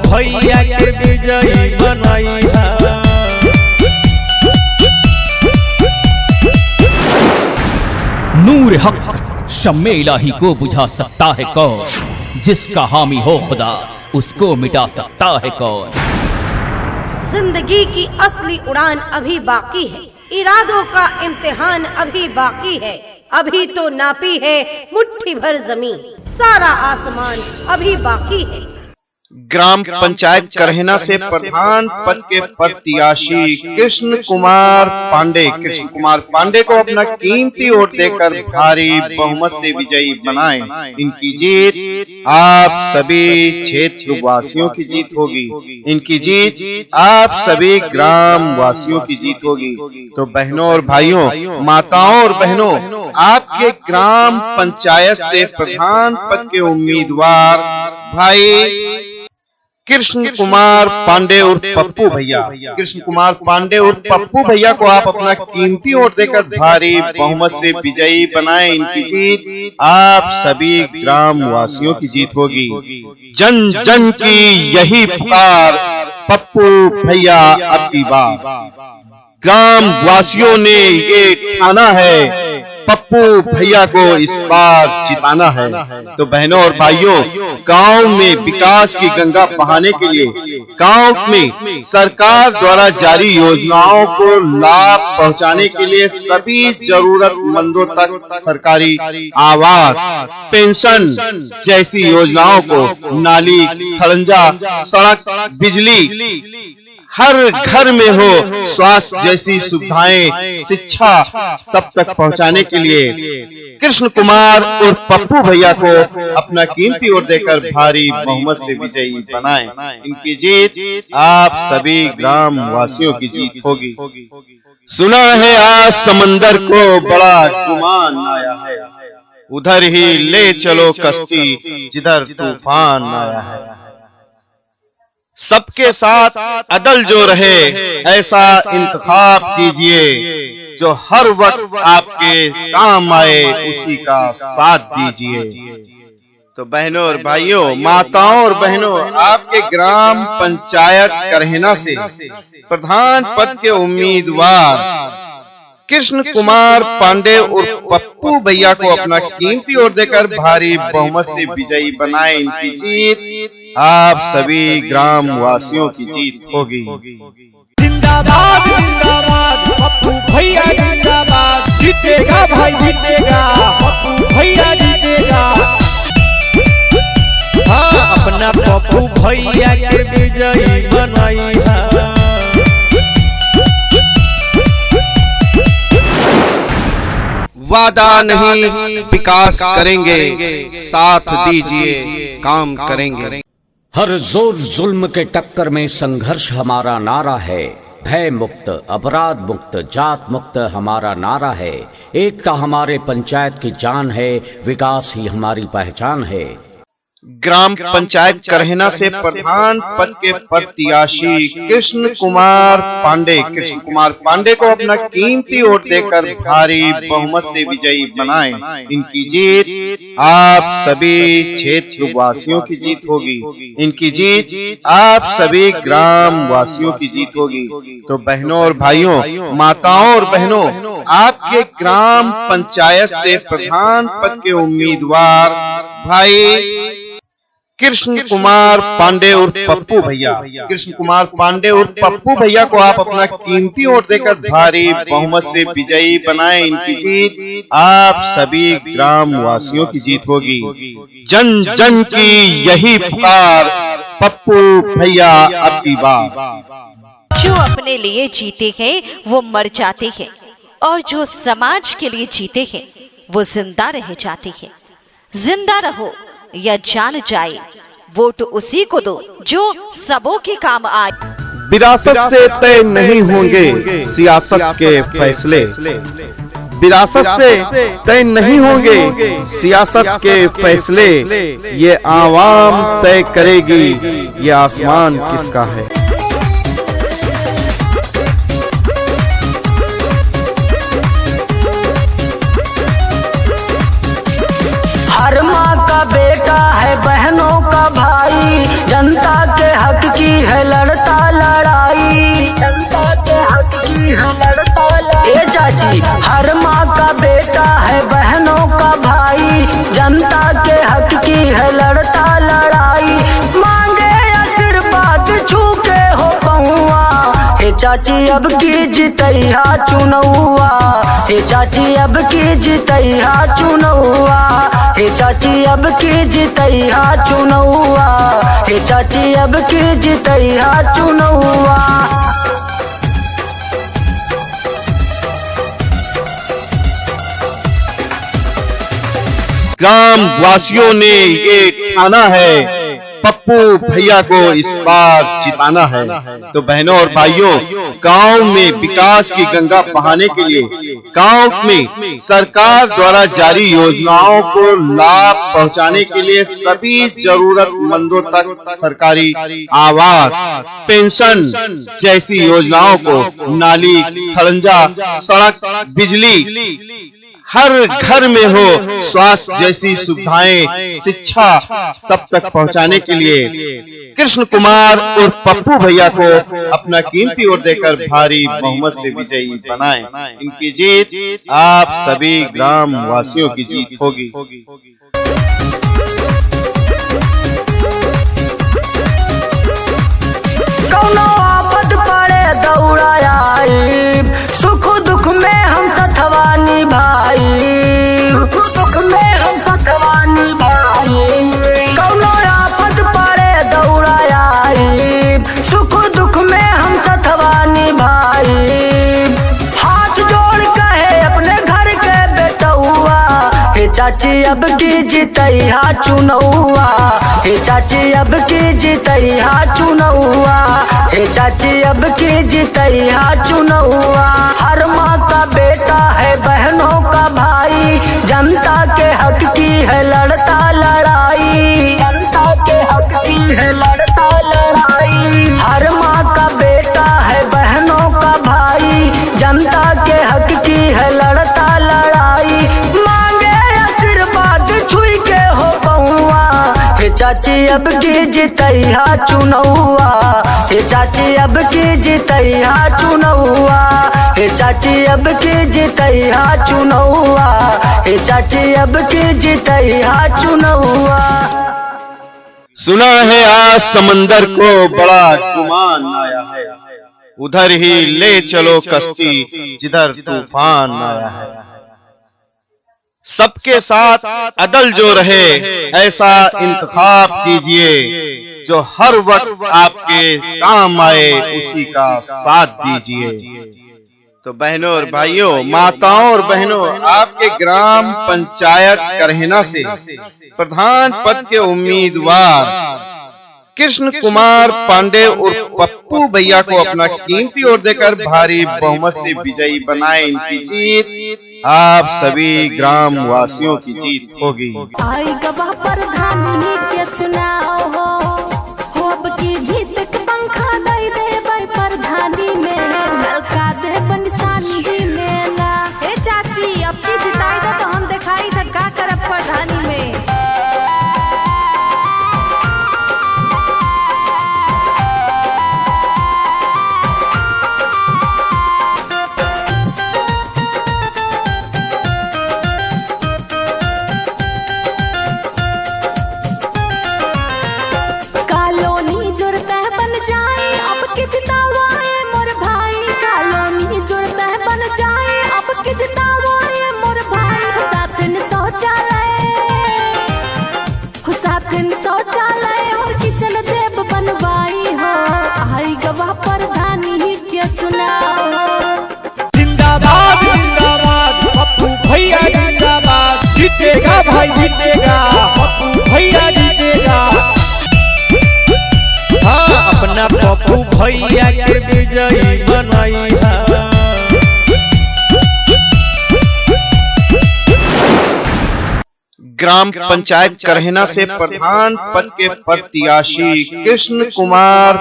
भैया के विजयी बनाई है। नूर हक शम्मे इलाही को बुझा सकता है कौन, जिसका हामी हो खुदा उसको मिटा सकता है कौन। जिंदगी की असली उड़ान अभी बाकी है, इरादों का इम्तिहान अभी बाकी है। अभी तो नापी है मुट्ठी भर जमीन, सारा आसमान अभी बाकी है। ग्राम पंचायत करहना से प्रधान पद के प्रत्याशी कृष्ण कुमार पांडे को अपना कीमती वोट देकर भारी बहुमत से विजयी बनाएं। इनकी जीत आप सभी क्षेत्र वासियों की जीत होगी। इनकी जीत आप सभी ग्राम वासियों की जीत होगी। तो बहनों और भाइयों, माताओं और बहनों, आपके ग्राम पंचायत से प्रधान पद के उम्मीदवार भाई कृष्ण कुमार पांडे और पप्पू भैया, कृष्ण कुमार पांडे और पप्पू भैया को आप अपना कीमती वोट देकर भारी बहुमत से विजयी बनाएं। इनकी जीत आप सभी ग्राम वासियों की जीत होगी। जन जन की यही पुकार, पप्पू भैया अब की बात। ग्राम वासियों ने ये ठाना है, पप्पू भैया को इस बार जिताना है। तो बहनों और भाइयों, गांव में विकास की गंगा बहाने के लिए, गांव में सरकार द्वारा जारी योजनाओं को लाभ पहुंचाने के लिए सभी जरूरतमंदों तक सरकारी आवास, पेंशन जैसी योजनाओं को, नाली, खड़ंजा, सड़क, बिजली हर घर में हो, स्वास्थ्य जैसी सुविधाएं, शिक्षा सब तक पहुंचाने के लिए कृष्ण कुमार और पप्पू भैया को अपना कीमती वोट देकर भारी बहुमत से विजयी बनाएं। इनकी जीत आप सभी ग्राम वासियों की जीत होगी। सुना है आज समंदर को बड़ा तूफान आया है, उधर ही ले चलो कश्ती जिधर तूफान आया है। सबके साथ अदल जो रहे ऐसा इंतखाब कीजिए, जो हर वक्त आपके काम आए उसी का साथ दीजिए। तो बहनों और भाइयों, माताओं और बहनों, आपके ग्राम पंचायत करहना से प्रधान पद के उम्मीदवार कृष्ण कुमार पांडे और पप्पू भैया को अपना कीमती वोट देकर भारी बहुमत से विजयी बनाएं। इनकी जीत आप सभी ग्राम वासियों की जीत होगी। जिंदाबाद जिंदाबाद पप्पू भैया जिंदाबाद, जीतेगा भाई जीतेगा, पप्पू भैया जीतेगा। हाँ, अपना पप्पू भैया के विजयी बनाई है। वादा नहीं विकास करेंगे, साथ दीजिए काम करेंगे। हर जोर जुल्म के टक्कर में संघर्ष हमारा नारा है। भय मुक्त, अपराध मुक्त, जात मुक्त हमारा नारा है। एकता हमारे पंचायत की जान है, विकास ही हमारी पहचान है। ग्राम पंचायत करहना से प्रधान पद के प्रत्याशी कृष्ण कुमार पांडे को अपना कीमती वोट देकर भारी बहुमत से विजयी बनाएं। इनकी जीत आप सभी क्षेत्र वासियों की जीत होगी। इनकी जीत आप सभी ग्राम वासियों की जीत होगी। तो बहनों और भाइयों, माताओं और बहनों, आपके ग्राम पंचायत से प्रधान पद के उम्मीदवार भाई कृष्ण कुमार पांडे और पप्पू भैया, कृष्ण कुमार पांडे और पप्पू भैया को आप अपना कीमती वोट देकर भारी बहुमत से विजयी बनाएं। इनकी जीत आप सभी ग्राम वासियों की जीत होगी। जन जन की यही पुकार, पप्पू भैया अब की बात। जो अपने लिए जीते हैं वो मर जाते हैं, और जो समाज के लिए जीते हैं वो जिंदा रह जाते हैं। जिंदा रहो या जान जाए, वोट उसी को दो जो सबों के काम आए। विरासत से तय नहीं होंगे सियासत के फैसले, विरासत से तय नहीं होंगे सियासत के फैसले। ये आवाम तय करेगी ये आसमान किसका है। हर माँ का बेटा है बहनों का भाई, जनता के हक की है लड़ता लड़ाई, जनता के हक की है लड़ता लड़ाई। ए चाची हर माँ का बेटा है बहनों का भाई, जनता के हक की है लड़ता लड़ाई। मांगे आशीर्वाद छू के हो पहुआ, हे चाची अब की जितैया चुनौआ, हे चाची अब की जितैया चुनौआ, हे चाची अब की जितैया चुनौआ, हे चाची अब की जितैया चुनौआ। ग्राम वासियों ने ये ठाना है पप्पू भैया को इस बार जिताना है। तो बहनों और भाइयों, गांव में विकास की गंगा बहाने के लिए गांव में सरकार द्वारा जारी योजनाओं को लाभ पहुंचाने के लिए सभी जरूरतमंदों तक सरकारी आवास, पेंशन जैसी योजनाओं को नाली, खड़ंजा, सड़क, बिजली हर घर में हो, स्वास्थ्य जैसी सुविधाएं, शिक्षा सब तक पहुंचाने के लिए कृष्ण कुमार और पप्पू भैया को अपना कीमती वोट देकर भारी बहुमत से विजयी बनाएं। इनकी जीत आप सभी ग्राम वासियों की जीत होगी। कौनो आपद पड़े दौड़ाया, सुख दुख में हम सथवा निभाई, सुख दुख में हम सथवा निभाई। कौनो आपद पड़े दौड़ाया, सुख दुख में हम सथवा निभाई। हाथ जोड़ कहे अपने घर के बेटौआ, हे चाची अब की जितैया चुनौआ, हे चाची अब की जितैया चुनौआ, हे चाची अब की जितैया चुनौआ। हर माँ का बेटा है बहनों का भाई, जनता के हक की है लड़ता लड़ाई, जनता के हक की है लड़ता लड़ाई। हर माँ का बेटा है बहनों का भाई, जनता के हक की है लड़ता लड़ाई। मांगे आशीर्वाद छुई के हो पहुआ, हे चाची अब की जितैया चुनौआ, हे चाची अब की जितैया चुनौआ, हे चाची अब की जितैया चुनौआ, हे चाची अब की जितैया चुनौआ। सुना है आज समंदर को बड़ा तूफान आया है, उधर ही ले चलो कश्ती जिधर तूफान आया है। सबके साथ अदल जो रहे ऐसा इंतखाब कीजिए, जो हर वक्त आपके काम आए उसी का साथ दीजिए। तो बहनों और भाइयों, माताओं और बहनों, आपके ग्राम पंचायत करहना से प्रधान पद के उम्मीदवार कृष्ण कुमार पांडे और पप्पू भैया को अपना कीमती वोट देकर भारी बहुमत से विजयी बनाए। इनकी जीत आप सभी ग्राम वासियों की जीत होगी। आई गवाह प्रधानी के चुनाव हो अब की जीत के पंखा दे दे भाई प्रधानी में, नलका दे निशानी ही में ना। ए चाची अब की जिताई दे तो हम दिखाई था का करब प्रधानी में। शौचालय और किचन देव बनवाई हो, आई गवाह प्रधानी के चुनाव हो। जिंदाबाद जिंदाबाद पप्पू भैया जिंदाबाद, जीतेगा भाई जीतेगा, पप्पू भैया जीतेगा। हाँ, अपना पप्पू भैया के विजयी बनाई है। ग्राम पंचायत करहना से प्रधान पद के प्रत्याशी कृष्ण कुमार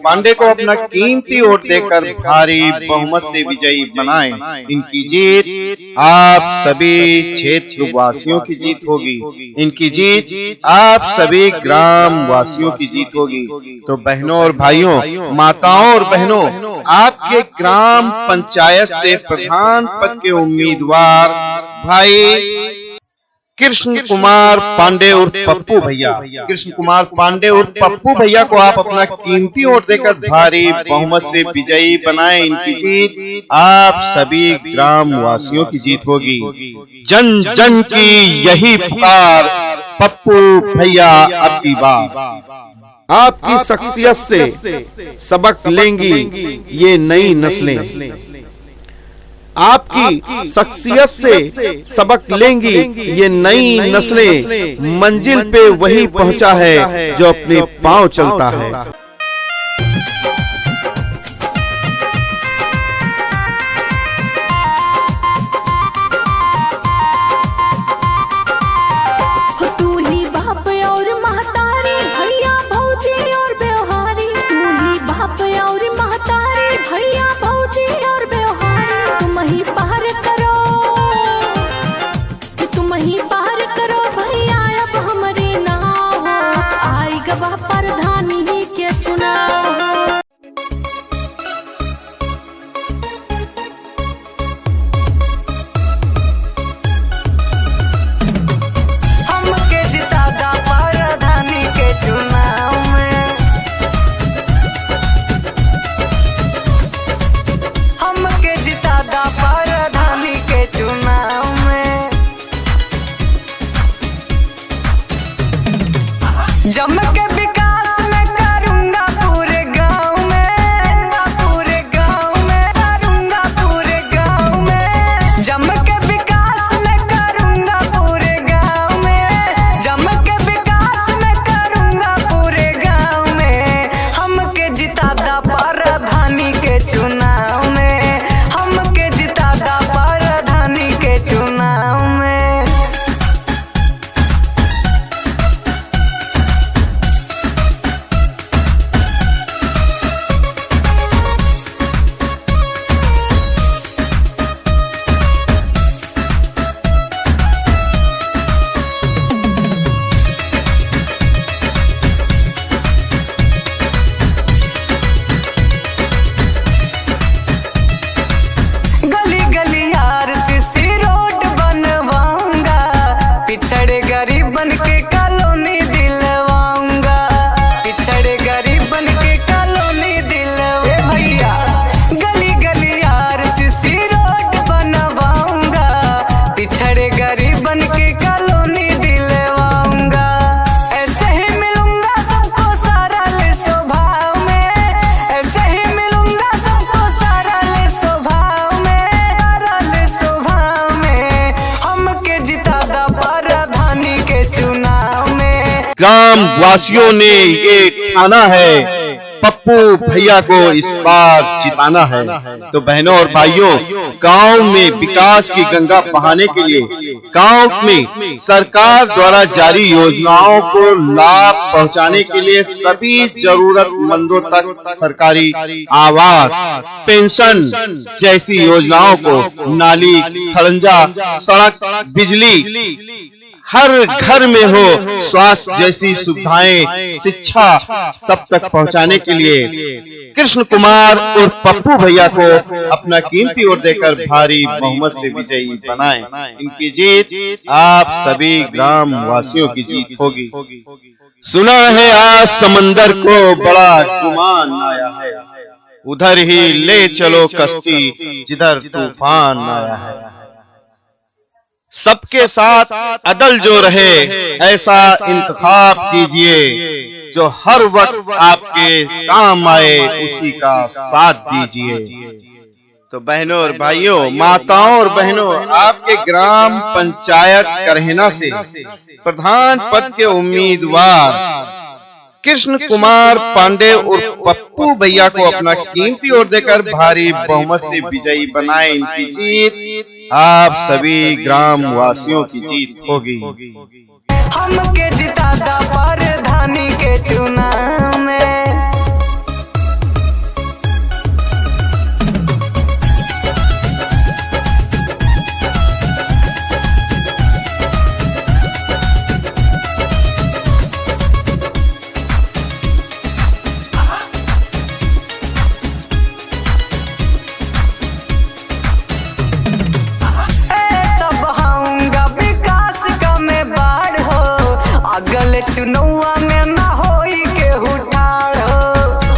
पांडे को अपना कीमती वोट देकर भारी बहुमत से विजयी बनाएं। इनकी जीत आप सभी क्षेत्र वासियों की जीत होगी। इनकी जीत आप सभी ग्राम वासियों की जीत होगी। तो बहनों और भाइयों, माताओं और बहनों, आपके ग्राम पंचायत से प्रधान पद के उम्मीदवार भाई कृष्ण कुमार पांडे और पप्पू भैया को आप अपना कीमती वोट देकर भारी बहुमत से विजयी बनाएं। इनकी जीत आप सभी ग्राम वासियों की जीत होगी। जन जन की यही पुकार, पप्पू भैया अब की बात। आपकी शख्सियत से सबक लेंगी ये नई नस्लें। आपकी शख्सियत से सबक लेंगी ये नई नस्लें। मंजिल पे वही पहुंचा है जो अपने पांव चलता है। जम के विकास में करूंगा पूरे गांव में, करूंगा पूरे गांव में। जम के विकास में करूंगा पूरे गांव में, जम के विकास में करूंगा पूरे गांव में। हमके जितादा प्रधानी के चुनाव में, हमके जितादा प्रधानी के चुनाव में। पिछड़े गरीब बन के कॉलोनी दिलवाऊंगा, पिछड़े गरीब बन के कॉलोनी दिलवाऊंगा। भैया गली गली आरसीसी रोड बनवाऊंगा, पिछड़े गरीब बन के कॉलोनी दिलवाऊंगा। ऐसे ही मिलूंगा सबको सारा ले स्वभाव में, ऐसे ही मिलूंगा सबको सारा ले स्वभाव में, सारा ले स्वभाव में। हमके जितादा प्रधानी के चुनाव में। ग्राम वासियों ने ये ठाना है, पप्पू भैया को इस बार जिताना है। तो बहनों और भाइयों, गांव में विकास की गंगा बहाने के लिए, गांव में सरकार द्वारा जारी योजनाओं को लाभ पहुंचाने के लिए सभी जरूरतमंदों तक सरकारी आवास, पेंशन जैसी योजनाओं को, नाली, खड़ंजा, सड़क, बिजली हर घर में हो, स्वास्थ्य जैसी सुविधाएं, शिक्षा सब तक पहुंचाने के लिए कृष्ण कुमार और पप्पू भैया को अपना कीमती वोट देकर भारी बहुमत से विजयी बनाएं। इनकी जीत आप सभी ग्राम वासियों की जीत होगी। सुना है आज समंदर को बड़ा गुमान आया है, उधर ही ले चलो कश्ती जिधर तूफान आया है। सबके साथ अदल जो रहे ऐसा इंतखाब कीजिए, जो हर वक्त आपके काम आए उसी का साथ दीजिए। तो बहनों और भाइयों, माताओं और बहनों, आपके ग्राम पंचायत करहना से प्रधान पद के उम्मीदवार कृष्ण कुमार पांडे और पप्पू भैया को अपना कीमती वोट देकर भारी बहुमत से विजयी बनाएं। इनकी जीत आप सभी ग्राम वासियों की जीत होगी। हमके जिता दा प्रधानी के चुनाव में। अगल चुनौआ में ना होई के हुठाड़ हो,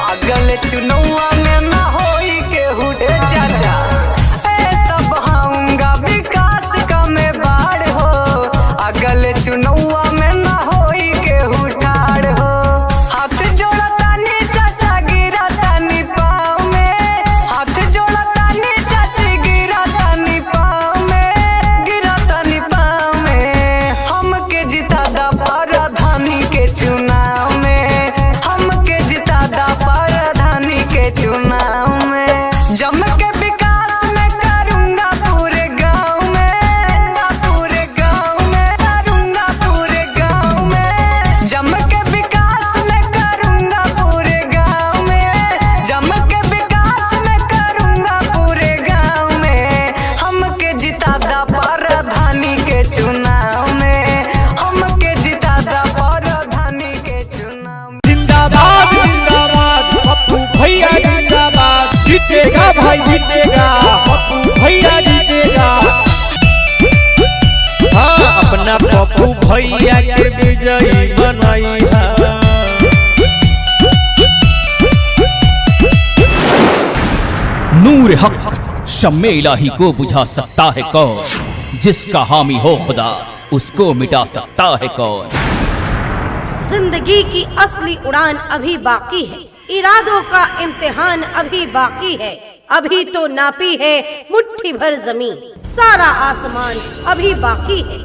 अगल चुनौआ में ना होई के हुठे चाचा। ए सब हाऊंगा विकास का में बाढ़ हो, अगल चुनौआ में ना होई के हुठाड़ हो। हाथ जोड़ा तानी चाचा गिरा तानी पाँव में, हाथ जोड़ा तानी चाची गिरा तानी पाँव में, गिरा तानी पाँव में। हमके जिता दा प्रधानी के चुनाव में, हमके जिता दा प्रधानी के चुनाव में। जम के विकास में करूंगा पूरे गांव में, पूरे गांव में करूंगा पूरे गांव में। जम के विकास में करूंगा पूरे गांव में, जम के विकास में करूंगा पूरे गांव में। हमके जिता दा प्रधानी के चुनाव में, हमके जिता दा प्रधानी के चुनाव में। जिंदाबाद जिंदाबाद पप्पू भैया जिंदाबाद, जीतेगा भाई जीतेगा, पप्पू भैया जीतेगा। हाँ, अपना पप्पू भैया के विजयी बनाई है। नूर हक शम्मे इलाही को बुझा सकता है कौन, जिसका हामी हो खुदा उसको मिटा सकता है कौन। जिंदगी की असली उड़ान अभी बाकी है, इरादों का इम्तिहान अभी बाकी है। अभी तो नापी है मुट्ठी भर जमीन, सारा आसमान अभी बाकी है।